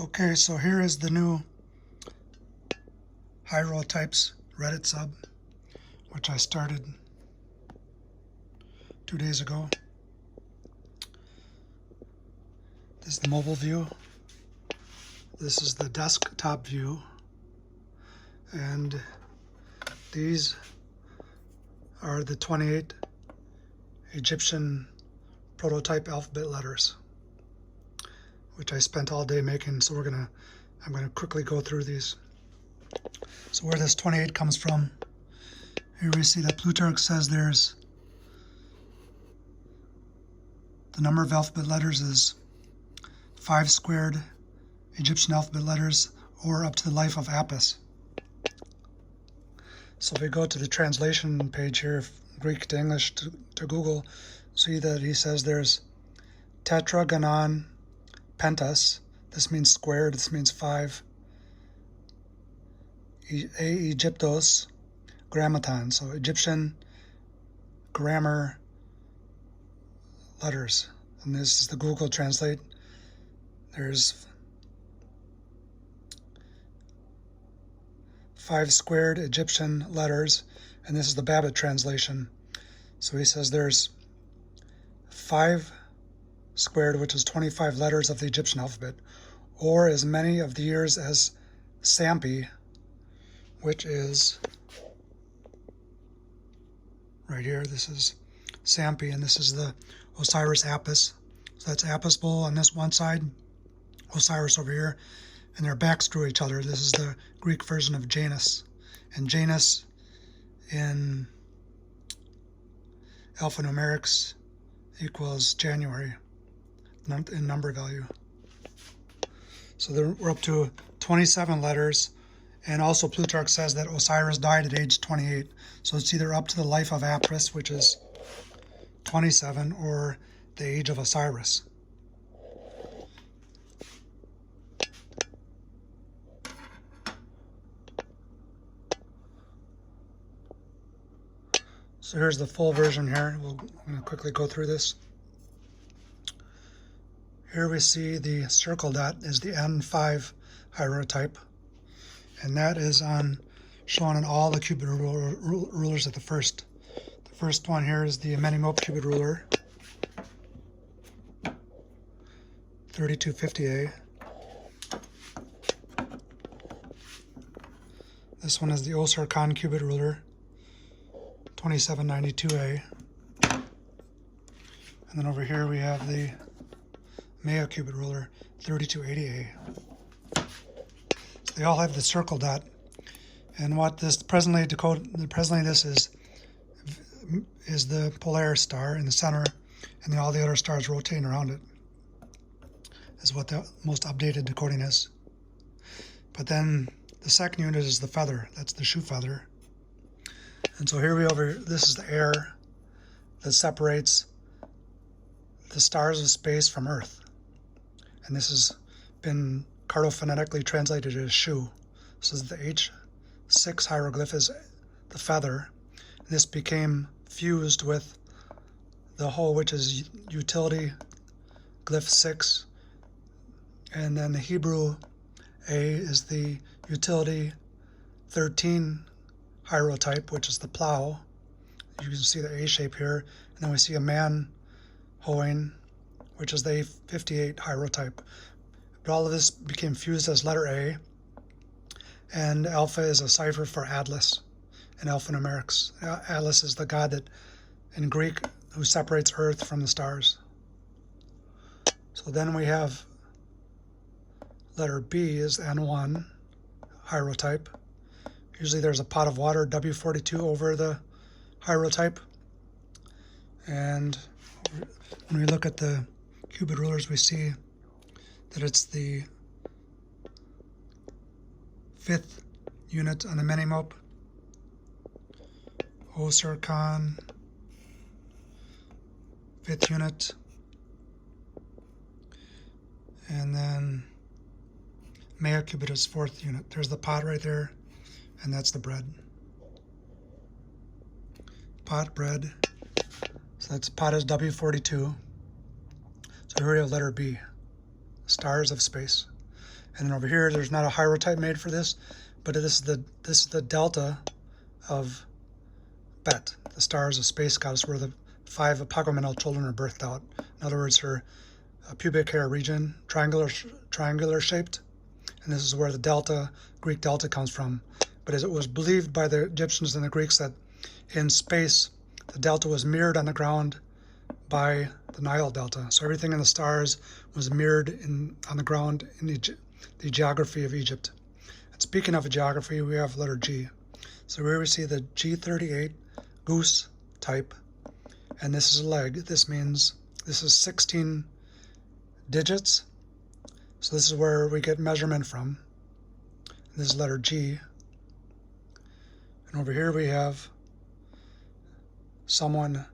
Okay, so here is the new HieroTypes Reddit sub, which I started 2 days ago. This is the mobile view. This is the desktop view. And these are the 28 Egyptian prototype alphabet letters, which I spent all day making. So I'm gonna quickly go through these. So where this 28 comes from, here we see that Plutarch says there's the number of alphabet letters is 5 squared Egyptian alphabet letters, or up to the life of Apis. So if we go to the translation page here, Greek to English to Google, see that he says there's tetragonon pentas. This means squared. This means 5. Egyptos grammaton. So Egyptian grammar letters. And this is the Google Translate. There's 5 squared Egyptian letters, and this is the Babbitt translation. So he says there's 5 squared, which is 25 letters of the Egyptian alphabet, or as many of the years as Sampi, which is right here. This is Sampi, and this is the Osiris Apis. So that's Apis bull on this one side, Osiris over here, and their backs drew each other. This is the Greek version of Janus. And Janus in alphanumerics equals January in number value. So we're up to 27 letters. And also Plutarch says that Osiris died at age 28. So it's either up to the life of Apis, which is 27, or the age of Osiris. So here's the full version here. I'm going to quickly go through this. Here we see the circle dot is the N5 HieroType. And that is shown on all the cubit rulers at the first. The first one here is the Amenemope cubit ruler, 3250A. This one is the Osirkan cubit ruler, 2792A. And then over here we have the Maya cubit ruler, 3280A. So they all have the circle dot. And what this presently this is the Polaris star in the center, and all the other stars rotating around it, is what the most updated decoding is. But then the second unit is the feather. That's the shoe feather. And so this is the air that separates the stars of space from Earth. And this has been cardophonetically translated as shoe. So the H6 hieroglyph is the feather. And this became fused with the whole, which is utility glyph 6. And then the Hebrew A is the utility 13 HieroType, which is the plow. You can see the A shape here. And then we see a man hoeing, which is the A58 HieroType. But all of this became fused as letter A. And Alpha is a cipher for Atlas in alphanumerics. Atlas is the god that, in Greek, who separates Earth from the stars. So then we have letter B is N1 HieroType. Usually there's a pot of water, W42, over the HieroType. And when we look at the cubit rulers, we see that it's the 5th unit on the Amenemope, Osirkan, 5th unit, and then Maya cubit is 4th unit. There's the pot right there, and that's the bread. Pot, bread. So that's pot is W42. So here we have letter B, stars of space. And then over here, there's not a HieroType made for this, but this is the delta of Bet. The star is a space goddess where the 5 apogomental children are birthed out. In other words, her pubic hair region, triangular shaped, and this is where the delta, Greek delta, comes from. But as it was believed by the Egyptians and the Greeks that in space, the delta was mirrored on the ground by the Nile Delta. So everything in the stars was mirrored on the ground in the geography of Egypt. And speaking of geography, we have letter G. So here we see the G38 goose type, and this is a leg. This means this is 16 digits. So this is where we get measurement from. This is letter G. And over here we have someone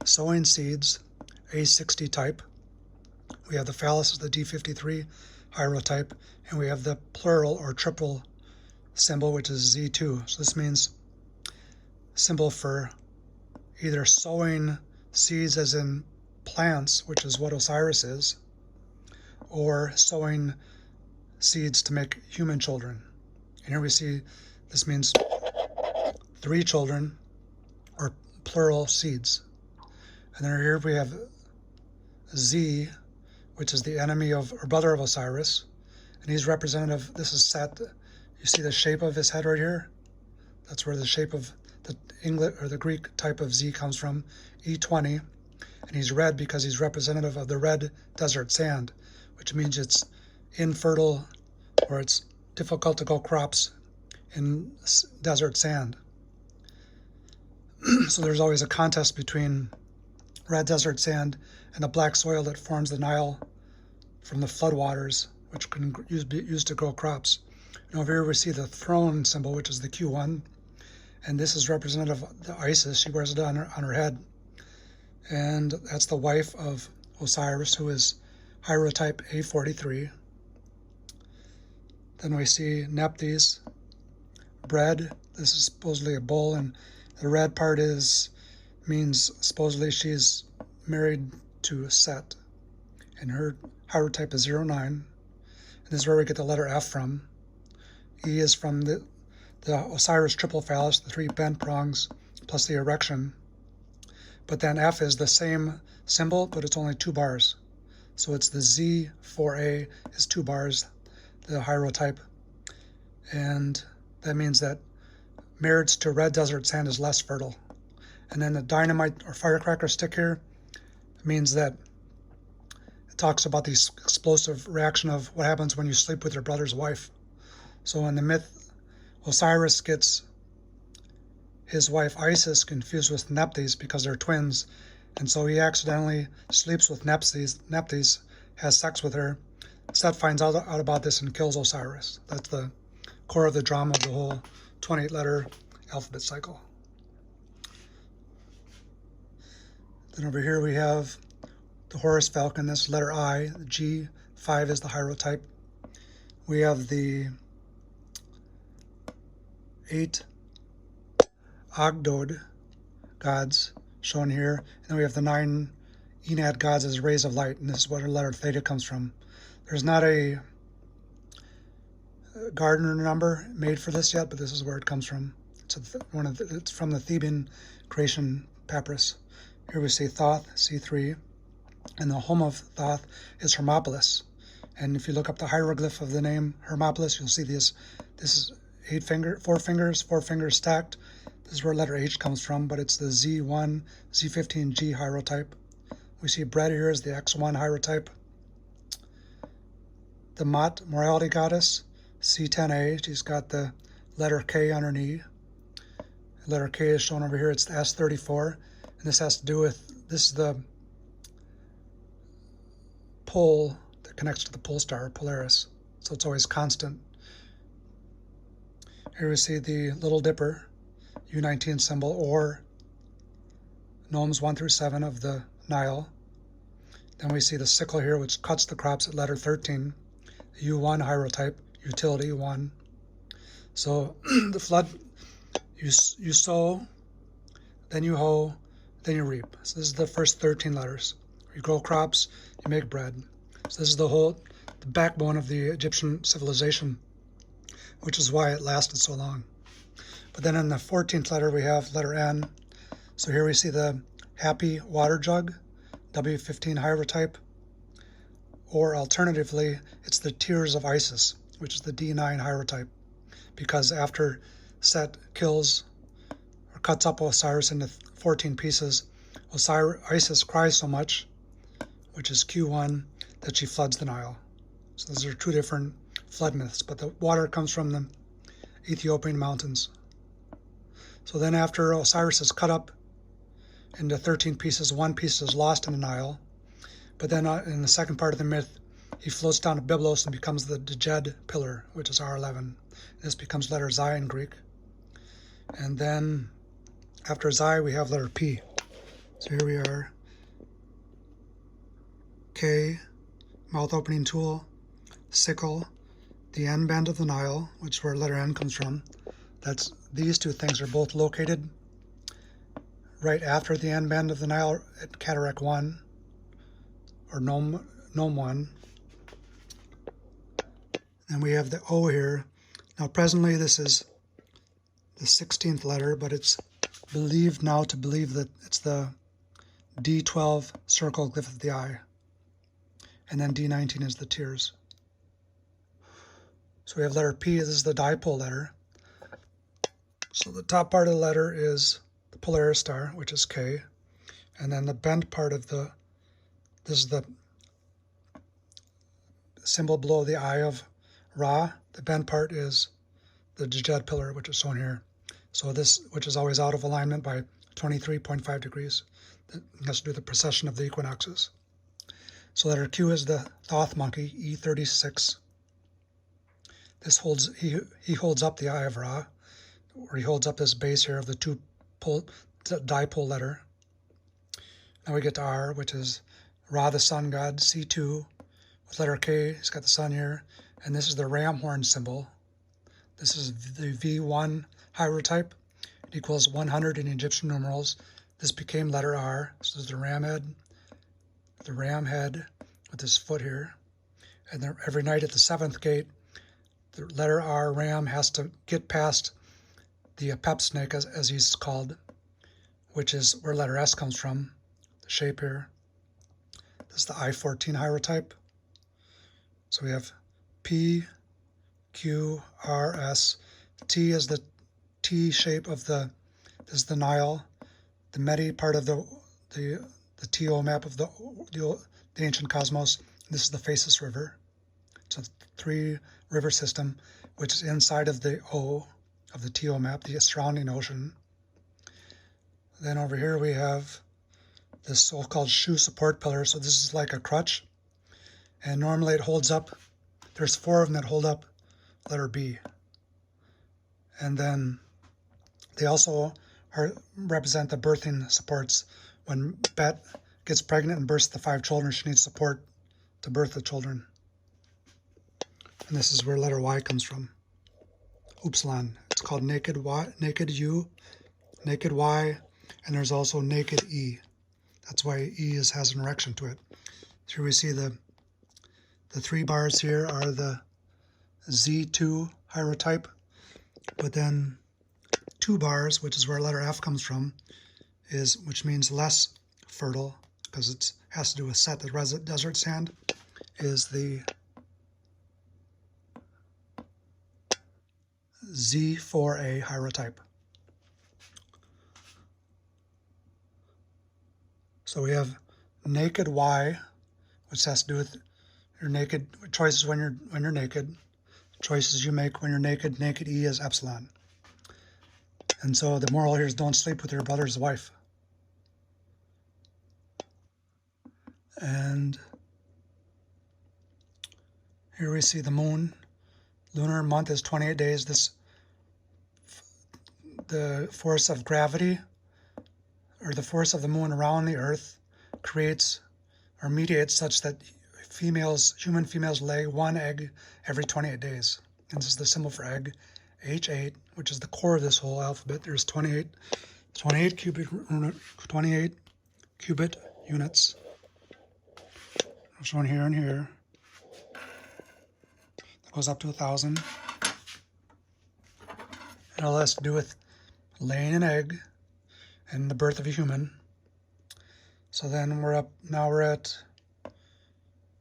sowing seeds, A60 type. We have the phallus is the D53 HieroType, and we have the plural or triple symbol, which is Z2. So this means symbol for either sowing seeds as in plants, which is what Osiris is, or sowing seeds to make human children. And here we see this means 3 children or plural seeds. And then here we have Z, which is the enemy of or brother of Osiris, and he's representative. This is Set. You see the shape of his head right here? That's where the shape of the English or the Greek type of Z comes from, E20, and he's red because he's representative of the red desert sand, which means it's infertile or it's difficult to grow crops in desert sand. So there's always a contest between red desert sand and the black soil that forms the Nile from the floodwaters, which can be used to grow crops. And over here we see the throne symbol, which is the Q1, and this is representative of the Isis. She wears it on her head, and that's the wife of Osiris, who is HieroType A43. Then we see Nephthys, bread. This is supposedly a bull, and the red part means supposedly she's married to Set, and her HieroType is 09. And this is where we get the letter F from. E is from the Osiris triple phallus, the 3 bent prongs plus the erection. But then F is the same symbol, but it's only 2 bars. So it's the Z4A is 2 bars, the HieroType. And that means that marriage to red desert sand is less fertile. And then the dynamite or firecracker stick here means that it talks about the explosive reaction of what happens when you sleep with your brother's wife. So in the myth, Osiris gets his wife Isis confused with Nephthys because they're twins, and so he accidentally sleeps with Nephthys, has sex with her. Set finds out about this and kills Osiris. That's the core of the drama of the whole 28-letter alphabet cycle. Then over here we have the Horus Falcon. This is letter I. The G5 is the HieroType. We have the 8 Ogdod gods shown here. And then we have the 9 Enad gods as rays of light. And this is where the letter Theta comes from. There's not a Gardner number made for this yet, but this is where it comes from. It's from the Theban creation papyrus. Here we see Thoth, C3, and the home of Thoth is Hermopolis. And if you look up the hieroglyph of the name Hermopolis, you'll see this is 4 fingers stacked. This is where letter H comes from, but it's the Z1, Z15G HieroType. We see bread here is the X1 HieroType. The Mot, morality goddess, C10A, she's got the letter K on her knee. Letter K is shown over here, it's the S34. And this has to do with, this is the pole that connects to the pole star, Polaris. So it's always constant. Here we see the Little Dipper, U19 symbol, or gnomes 1 through 7 of the Nile. Then we see the sickle here, which cuts the crops at letter 13. The U1 HieroType, utility 1. So the flood, you sow, then you hoe, then you reap. So this is the first 13 letters. You grow crops, you make bread. So this is the the backbone of the Egyptian civilization, which is why it lasted so long. But then in the 14th letter, we have letter N. So here we see the happy water jug, W15 HieroType, or alternatively, it's the tears of Isis, which is the D9 HieroType, because after Set kills or cuts up Osiris into 14 pieces, Isis cries so much, which is Q1, that she floods the Nile. So those are two different flood myths, but the water comes from the Ethiopian mountains. So then after Osiris is cut up into 13 pieces, one piece is lost in the Nile. But then in the second part of the myth, he floats down to Byblos and becomes the Djed pillar, which is R11. This becomes letter Xi in Greek. And then after Xi, we have letter P. So here we are. K, mouth opening tool, sickle, the end bend of the Nile, which is where letter N comes from. These two things are both located right after the end bend of the Nile at Cataract 1, or Nome 1. And we have the O here. Now presently this is the 16th letter, but it's believed now to believe that it's the D12 circle glyph of the eye. And then D19 is the tears. So we have letter P, this is the dipole letter. So the top part of the letter is the Polaris star, which is K. And then the bent part of this is the symbol below the eye of Ra. The bent part is the Djed pillar, which is shown here. So this, which is always out of alignment by 23.5 degrees. That has to do with the precession of the equinoxes. So letter Q is the Thoth monkey, E36. This he holds up the eye of Ra, or he holds up this base here of the dipole letter. Now we get to R, which is Ra, the sun god, C2, with letter K. He's got the sun here. And this is the ram horn symbol. This is the V1 HieroType. It equals 100 in Egyptian numerals. This became letter R. This is the ram head with this foot here. And then every night at the 7th gate, the letter R, ram, has to get past the Apep snake, as he's called, which is where letter S comes from, the shape here. This is the I-14 HieroType. So we have P, Q, R, S. T is the T shape of this is the Nile. The Medi part of the TO map of the ancient cosmos. This is the Phasis River. It's a 3-river system, which is inside of the O of the TO map, the surrounding ocean. Then over here we have this so-called shoe support pillar. So this is like a crutch. And normally it holds up, there's 4 of them that hold up letter B. And then they also represent the birthing supports. When Bet gets pregnant and births the 5 children, she needs support to birth the children. And this is where letter Y comes from. Upsilon. It's called naked Y, naked U, naked Y, and there's also naked E. That's why E has an erection to it. So here we see the 3 bars here are the Z2 HieroType, but then 2 bars, which is where letter F comes from, which means less fertile, because it has to do with Set, the desert sand, is the Z4A HieroType. So we have naked Y, which has to do with your naked choices when you're naked, choices you make when you're naked. Naked E is epsilon. And so the moral here is don't sleep with your brother's wife. And here we see the moon. Lunar month is 28 days. The force of gravity, or the force of the moon around the earth, creates or mediates such that human females lay 1 egg every 28 days. And this is the symbol for egg, H8, which is the core of this whole alphabet. There's 28 qubit units. I'm showing here and here. goes up to 1,000. It all has to do with laying an egg and the birth of a human. So then we're up, now we're at,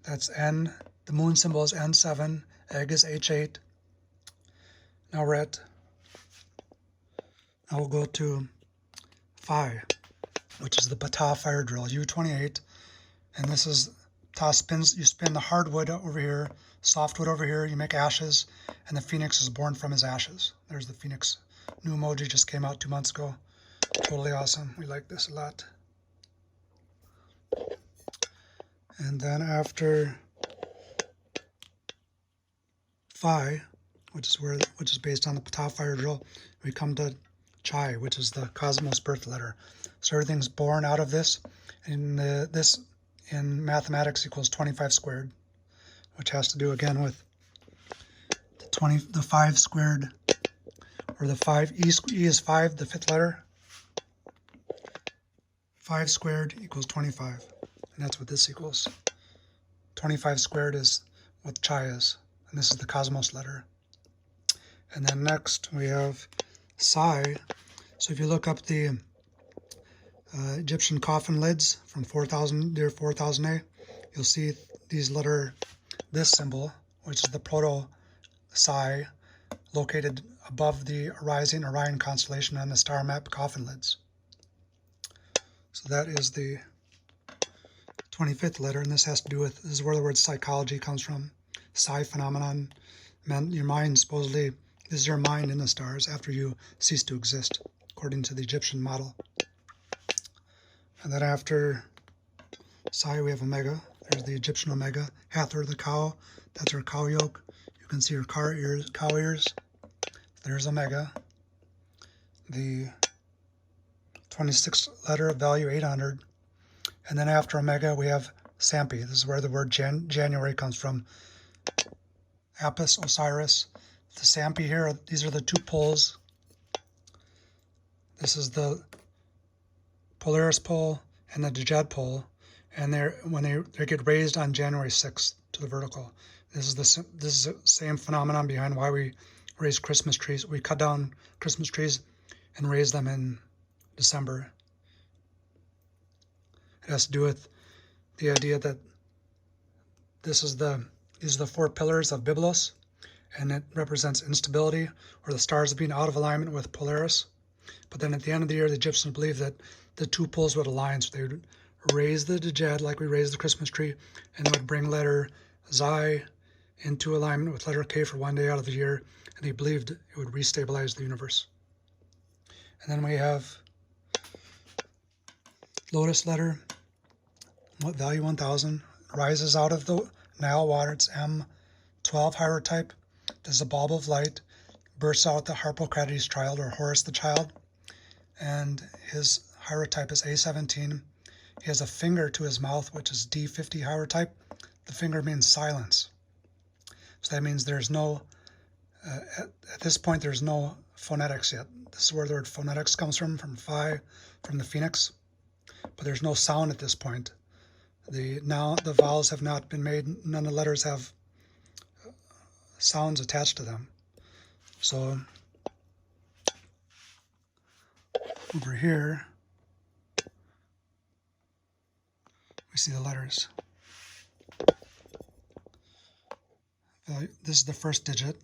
that's N, the moon symbol is N7, egg is H8. Now we're at, now we'll go to Phi, which is the Ptah fire drill, U28. And this is, Ptah spins, you spin the hardwood over here, softwood over here, you make ashes, and the phoenix is born from his ashes. There's the phoenix. New emoji just came out 2 months ago. Totally awesome. We like this a lot. And then after Phi, which is based on the Ptah fire drill, we come to Chi, which is the cosmos birth letter. So everything's born out of this, and this in mathematics equals 25 squared, which has to do again with the 5 squared, or the 5, E is 5, the 5th letter. 5 squared equals 25, and that's what this equals. 25 squared is what Chi is, and this is the cosmos letter. And then next we have Psi. So if you look up the Egyptian coffin lids from 4000, year 4000A, you'll see this symbol, which is the proto-Psi, located above the rising Orion constellation on the star map coffin lids. So that is the 25th letter, and this has to do with, this is where the word psychology comes from. Psi phenomenon meant your mind, supposedly, this is your mind in the stars after you cease to exist, according to the Egyptian model. And then after Psi, we have Omega. There's the Egyptian Omega. Hathor, the cow, that's her cow yoke. You can see her cow ears. There's Omega. The 26th letter of value 800. And then after Omega, we have Sampi. This is where the word January comes from. Apis, Osiris. The Sampi here, these are the 2 poles. This is the Polaris pole and the Djed pole, and when they get raised on January 6th to the vertical. This is the same phenomenon behind why we raise Christmas trees. We cut down Christmas trees and raise them in December. It has to do with the idea that these are the 4 pillars of Byblos, and it represents instability, or the stars being out of alignment with Polaris. But then at the end of the year, the Egyptians believed that the 2 poles would align, so they would raise the Djed like we raise the Christmas tree, and they would bring letter Xi into alignment with letter K for 1 day out of the year, and they believed it would restabilize the universe. And then we have Lotus letter, value 1000, rises out of the Nile water. It's M12 HieroType. This is a bulb of light, bursts out the Harpocrates child, or Horus the child, and his HieroType is A17. He has a finger to his mouth, which is D50 HieroType. The finger means silence. So that means there's no, at this point, there's no phonetics yet. This is where the word phonetics comes from Phi, from the phoenix. But there's no sound at this point. Now the vowels have not been made. None of the letters have sounds attached to them. So over here, we see the letters. This is the first digit,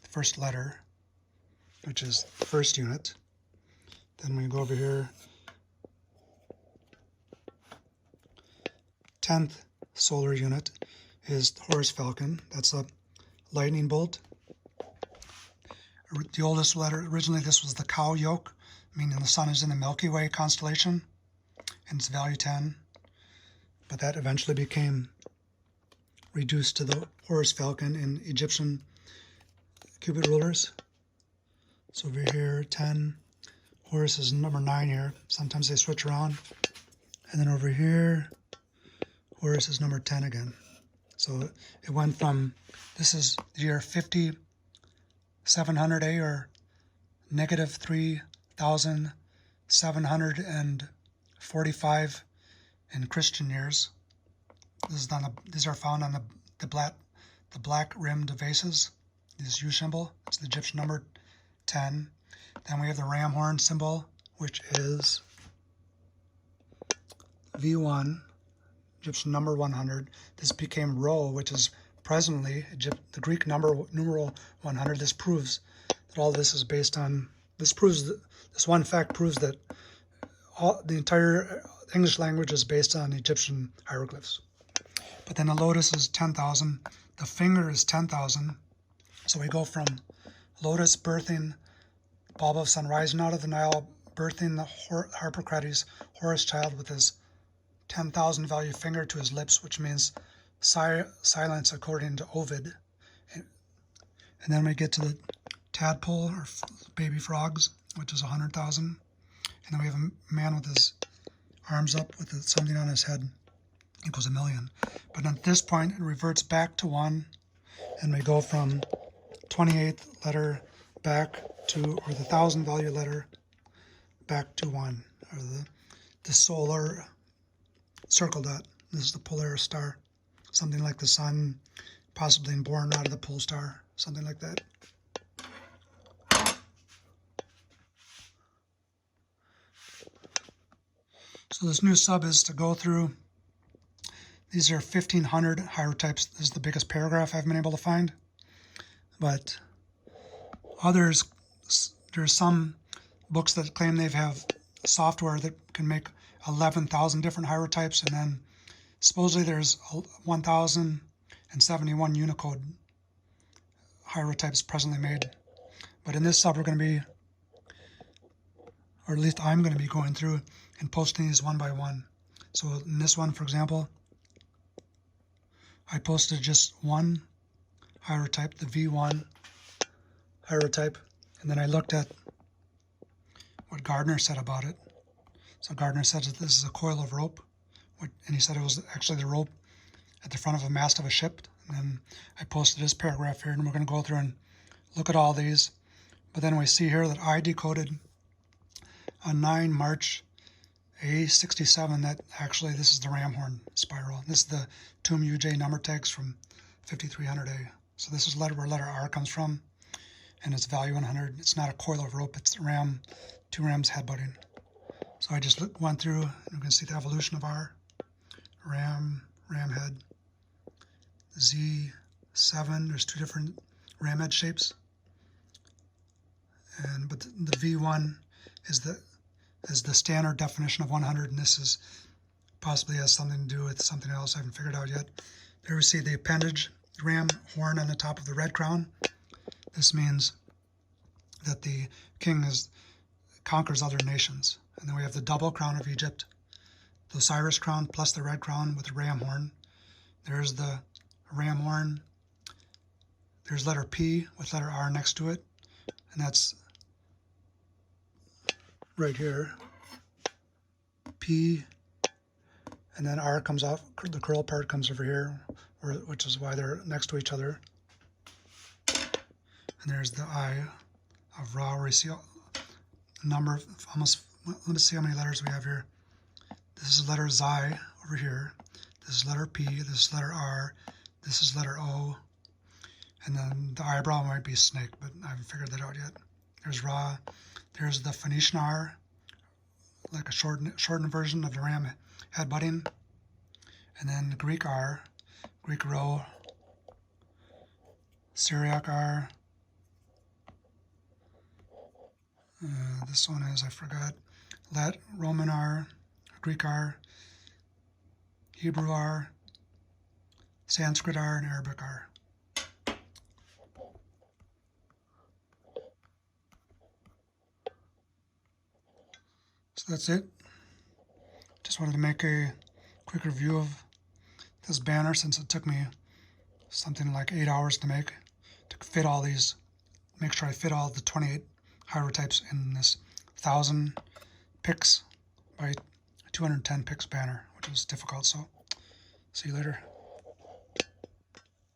the first letter, which is the first unit. Then we go over here. 10th solar unit is Horus Falcon. That's a lightning bolt. The oldest letter, originally this was the cow yoke, meaning the sun is in the Milky Way constellation, and it's value 10. But that eventually became reduced to the Horus Falcon in Egyptian cubit rulers. So over here, 10. Horus is number 9 here. Sometimes they switch around. And then over here, Horus is number 10 again. So it went from, this is the year 5700A, or negative 3,745 in Christian years. These are found on the the black rimmed vases, this U symbol, it's the Egyptian number 10. Then we have the ram horn symbol, which is V1, Egyptian number 100. This became Rho, which is presently the Greek numeral 100. This proves that all this is based on, this one fact proves that the entire English language is based on Egyptian hieroglyphs. But then the lotus is 10,000. The finger is 10,000. So we go from lotus birthing bulb of sun rising out of the Nile, birthing the Harpocrates, Horus child, with his 10,000 value finger to his lips, which means silence according to Ovid. And then we get to the tadpole, or baby frogs, which is 100,000. And then we have a man with his arms up with something on his head, equals 1,000,000. But at this point, it reverts back to 1, and we go from 28th letter back to, or the 1,000 value letter back to 1, or the solar circle dot. This is the Polaris star, something like the sun, possibly born out of the pole star, something like that. So this new sub is to go through, these are 1,500 HieroTypes. This is the biggest paragraph I've been able to find. But others, there's some books that claim they have software that can make 11,000 different HieroTypes, and then supposedly there's 1,071 Unicode HieroTypes presently made. But in this sub we're going to be, or at least I'm going to be going through and posting these one by one. So in this one, for example, I posted just one HieroType, the V1 HieroType, and then I looked at what Gardner said about it. So Gardner said that this is a coil of rope, and he said it was actually the rope at the front of a mast of a ship. And then I posted this paragraph here, and we're going to go through and look at all these. But then we see here that I decoded on 9 March A67 that actually this is the ram horn spiral. This is the Tomb UJ number tags from 5300A. So this is where letter R comes from, and it's value 100. It's not a coil of rope, it's the ram, 2 rams headbutting. So I just went through, and you can see the evolution of R, ram head, Z7, there's 2 different ram head shapes. But the V1 is the standard definition of 100, and this is possibly has something to do with something else I haven't figured out yet. There we see the appendage, ram horn on the top of the red crown. This means that the king conquers other nations. And then we have the double crown of Egypt, the Osiris crown plus the red crown with the ram horn. There's the ram horn. There's letter P with letter R next to it, and that's right here, P, and then R comes off, the curl part comes over here, which is why they're next to each other. And there's the I of Ra, where you see a number of almost, let's see how many letters we have here. This is letter Xi over here. This is letter P, this is letter R, this is letter O, and then the eyebrow might be snake, but I haven't figured that out yet. There's Ra. There's the Phoenician R, like a shortened version of the ram headbutting. And then the Greek R, Greek Rho, Syriac R. This one is, I forgot, Roman R, Greek R, Hebrew R, Sanskrit R, and Arabic R. So that's it. Just wanted to make a quick review of this banner, since it took me something like 8 hours to make, to fit all these, make sure I fit all the 28 HieroTypes in this 1,000 pix by 210 pix banner, which was difficult. So see you later.